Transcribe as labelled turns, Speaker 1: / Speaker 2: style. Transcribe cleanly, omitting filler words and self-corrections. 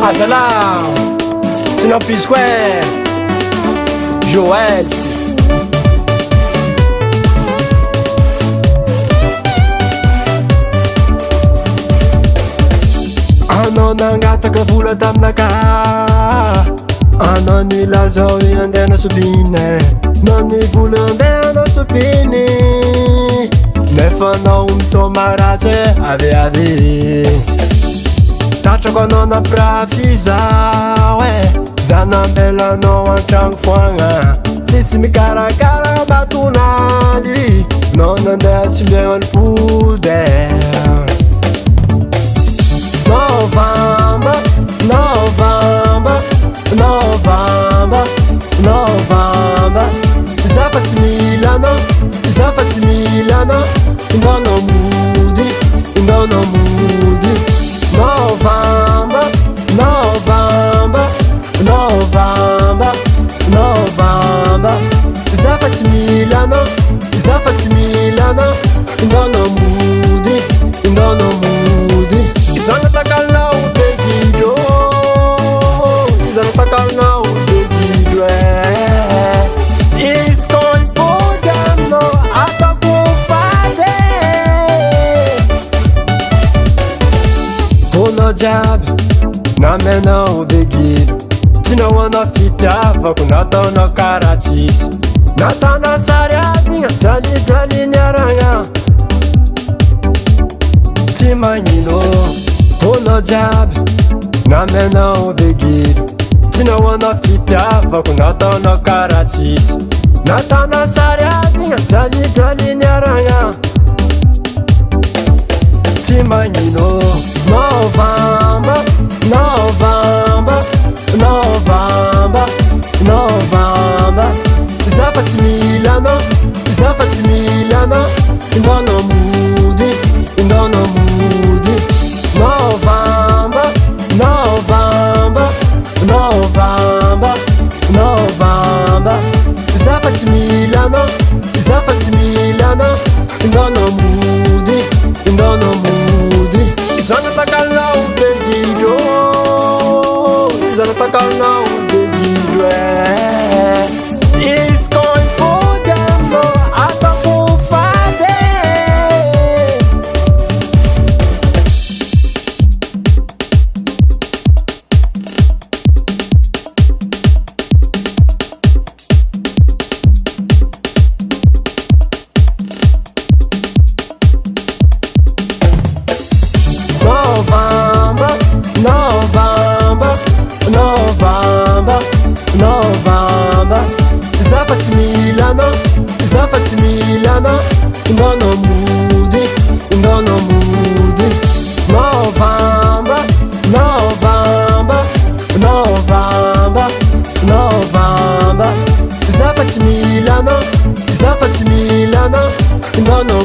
Speaker 1: Azala Tinampy Square Joels anao nangataka vola taminaka anao nilazao andehana sopiny nao nivola andehana sopiny nefa anao misoma ratsy aveave tatrako anao nampirafiza zanambelanao antragno foagna tsisy mikarakara batonaly nao nandeha tsy miagnalopody November, November, November, November Zafatsy milana, zafatsy milana Ndono moody, ndono moody November, November, November, November Zafatsy milana, zafatsy milana Ndono moody, ndono moody Izana takalnao begidro Izana takalnao begidro Iskoipody aminao atako fady Vonao jiaby namenao begidro Tsy nahoanao fitiavako nataonao karaha tsisy Nataonao sary adigna jalijaly niaragna Tsy magnino vonao jiaby namenao begidro Tsy nahoanao fitiavako nataonao karaha tsisy Nataonao sary adigna jalijaly niaragna Tsy magnino November, November, November, November Zafatsy milana, zafatsy milana Ndono moody, ndono moody November, November, November, November Zafatsy milana, zafatsy milana Ndono moody, ndono moody Izana takalnao begidro Izana takalnao begidro Iskoipody aminao atako fady November, November, November, November Zafatsy milana, zafatsy milana Ndono moody, ndono moody November, November, November, November Zafatsy milana, zafatsy milana Ndono